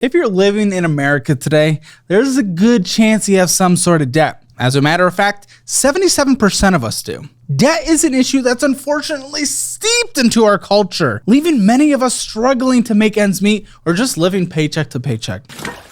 If you're living in America today, there's a good chance you have some sort of debt. As a matter of fact, 77% of us do. Debt is an issue that's unfortunately steeped into our culture, leaving many of us struggling to make ends meet or just living paycheck to paycheck.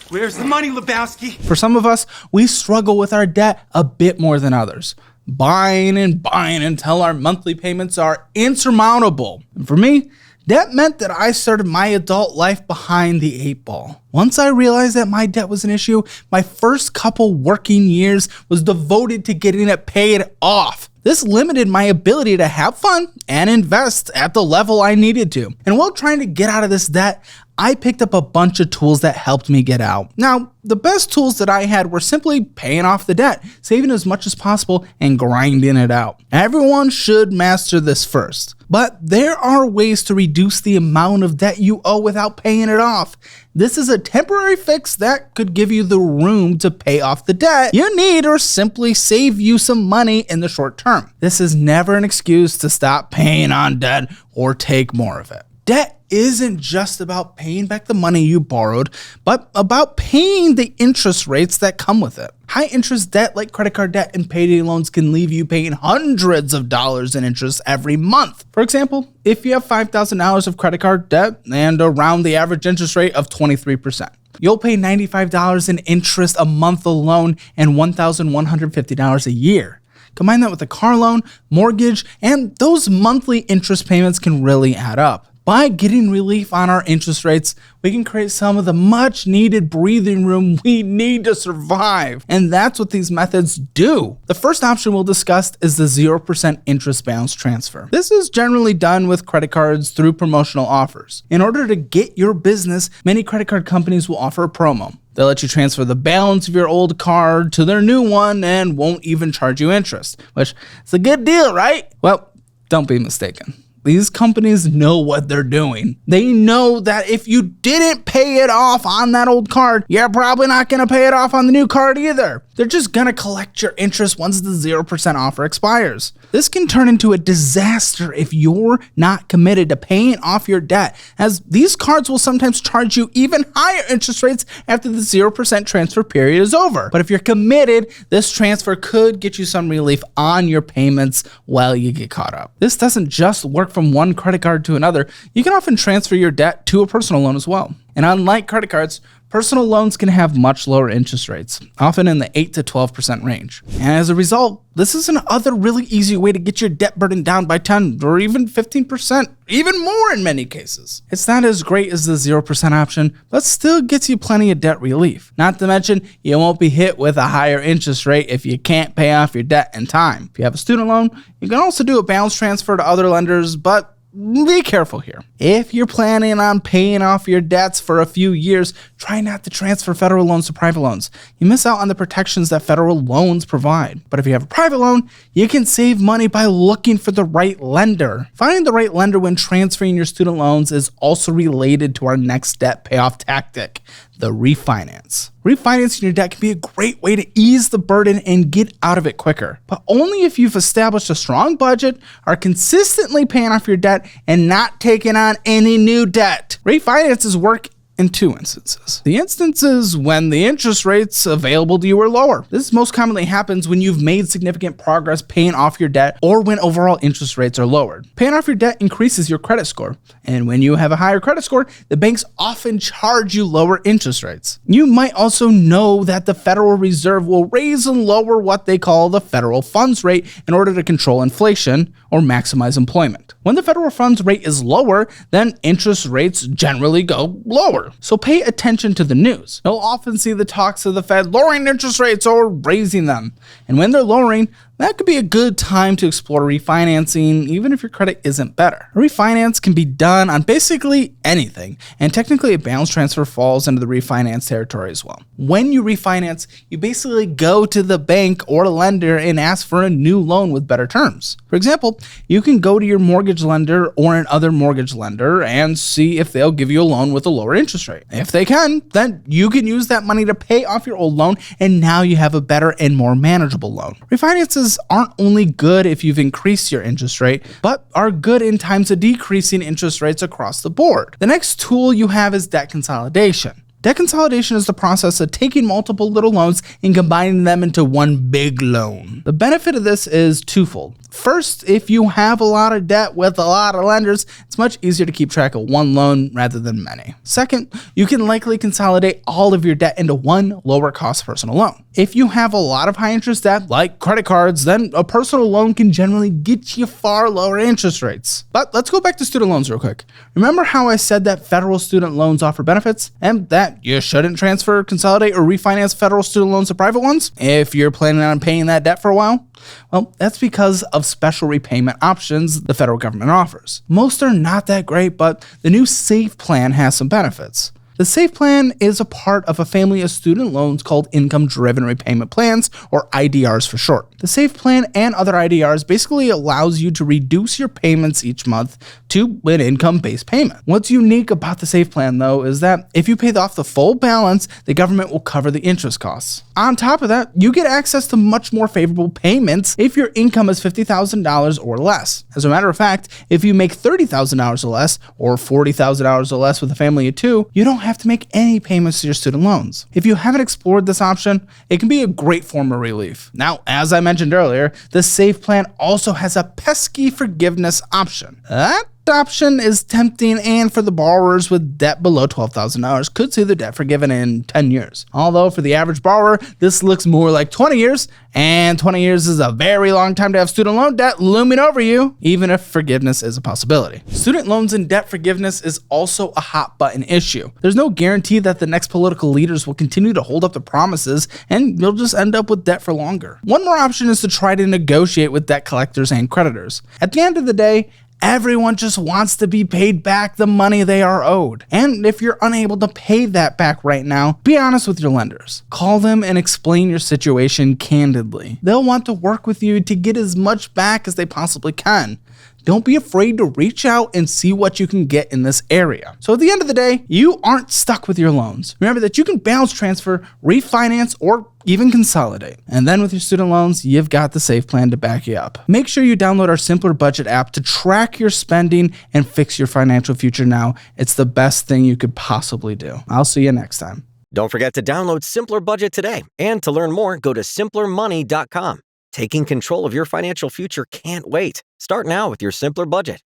Where's the money, Lebowski? For some of us, we struggle with our debt a bit more than others, buying until our monthly payments are insurmountable. And for me, debt meant that I started my adult life behind the 8 ball. Once I realized that my debt was an issue, my first couple working years was devoted to getting it paid off. This limited my ability to have fun and invest at the level I needed to. And while trying to get out of this debt, I picked up a bunch of tools that helped me get out. Now, the best tools that I had were simply paying off the debt, saving as much as possible, and grinding it out. Everyone should master this first. But there are ways to reduce the amount of debt you owe without paying it off. This is a temporary fix that could give you the room to pay off the debt you need or simply save you some money in the short term. This is never an excuse to stop paying on debt or take more of it. Debt isn't just about paying back the money you borrowed, but about paying the interest rates that come with it. High interest debt like credit card debt and payday loans can leave you paying hundreds of dollars in interest every month. For example, if you have $5,000 of credit card debt and around the average interest rate of 23%, you'll pay $95 in interest a month alone and $1,150 a year. Combine that with a car loan, mortgage, and those monthly interest payments can really add up. By getting relief on our interest rates, we can create some of the much needed breathing room we need to survive. And that's what these methods do. The first option we'll discuss is the 0% interest balance transfer. This is generally done with credit cards through promotional offers. In order to get your business, many credit card companies will offer a promo. They'll let you transfer the balance of your old card to their new one and won't even charge you interest, which is a good deal, right? Well, don't be mistaken. These companies know what they're doing. They know that if you didn't pay it off on that old card, you're probably not going to pay it off on the new card either. They're just going to collect your interest once the 0% offer expires. This can turn into a disaster if you're not committed to paying off your debt, as these cards will sometimes charge you even higher interest rates after the 0% transfer period is over. But if you're committed, this transfer could get you some relief on your payments while you get caught up. This doesn't just work from one credit card to another. You can often transfer your debt to a personal loan as well. And unlike credit cards, personal loans can have much lower interest rates, often in the 8 to 12% range. And as a result, this is another really easy way to get your debt burden down by 10 or even 15%, even more in many cases. It's not as great as the 0% option, but still gets you plenty of debt relief. Not to mention, you won't be hit with a higher interest rate if you can't pay off your debt in time. If you have a student loan, you can also do a balance transfer to other lenders, but be careful here. If you're planning on paying off your debts for a few years, try not to transfer federal loans to private loans. You miss out on the protections that federal loans provide. But if you have a private loan, you can save money by looking for the right lender. Finding the right lender when transferring your student loans is also related to our next debt payoff tactic, the refinance. Refinancing your debt can be a great way to ease the burden and get out of it quicker, but only if you've established a strong budget, are consistently paying off your debt, and not taking on any new debt. Refinances work in 2 instances. The instances when the interest rates available to you are lower. This most commonly happens when you've made significant progress paying off your debt or when overall interest rates are lowered. Paying off your debt increases your credit score, and when you have a higher credit score, the banks often charge you lower interest rates. You might also know that the Federal Reserve will raise and lower what they call the federal funds rate in order to control inflation or maximize employment. When the federal funds rate is lower, then interest rates generally go lower. So pay attention to the news. You'll often see the talks of the Fed lowering interest rates or raising them. And when they're lowering, that could be a good time to explore refinancing, even if your credit isn't better. A refinance can be done on basically anything, and technically a balance transfer falls into the refinance territory as well. When you refinance, you basically go to the bank or lender and ask for a new loan with better terms. For example, you can go to your mortgage lender or another mortgage lender and see if they'll give you a loan with a lower interest rate. If they can, then you can use that money to pay off your old loan, and now you have a better and more manageable loan. Refinances aren't only good if you've increased your interest rate, but are good in times of decreasing interest rates across the board. The next tool you have is debt consolidation. Debt consolidation is the process of taking multiple little loans and combining them into one big loan. The benefit of this is twofold. First, if you have a lot of debt with a lot of lenders, it's much easier to keep track of one loan rather than many. Second, you can likely consolidate all of your debt into one lower cost personal loan. If you have a lot of high interest debt, like credit cards, then a personal loan can generally get you far lower interest rates. But let's go back to student loans real quick. Remember how I said that federal student loans offer benefits and that you shouldn't transfer, consolidate, or refinance federal student loans to private ones if you're planning on paying that debt for a while? Well, that's because of special repayment options the federal government offers. Most are not that great, but the new SAFE plan has some benefits. The SAFE plan is a part of a family of student loans called income-driven repayment plans, or IDRs for short. The SAFE plan and other IDRs basically allows you to reduce your payments each month to an income-based payment. What's unique about the SAFE plan, though, is that if you pay off the full balance, the government will cover the interest costs. On top of that, you get access to much more favorable payments if your income is $50,000 or less. As a matter of fact, if you make $30,000 or less, or $40,000 or less with a family of two, you don't have to make any payments to your student loans. If you haven't explored this option, it can be a great form of relief. Now, as I mentioned earlier, the SAFE plan also has a pesky forgiveness option. That option is tempting, and for the borrowers with debt below $12,000 could see their debt forgiven in 10 years. Although for the average borrower, this looks more like 20 years, and 20 years is a very long time to have student loan debt looming over you, even if forgiveness is a possibility. Student loans and debt forgiveness is also a hot button issue. There's no guarantee that the next political leaders will continue to hold up their promises, and you'll just end up with debt for longer. One more option is to try to negotiate with debt collectors and creditors. At the end of the day, everyone just wants to be paid back the money they are owed. And if you're unable to pay that back right now, be honest with your lenders. Call them and explain your situation candidly. They'll want to work with you to get as much back as they possibly can. Don't be afraid to reach out and see what you can get in this area. So at the end of the day, you aren't stuck with your loans. Remember that you can balance transfer, refinance, or even consolidate. And then with your student loans, you've got the SAFE plan to back you up. Make sure you download our Simpler Budget app to track your spending and fix your financial future now. It's the best thing you could possibly do. I'll see you next time. Don't forget to download Simpler Budget today. And to learn more, go to simplermoney.com. Taking control of your financial future can't wait. Start now with your Simpler Budget.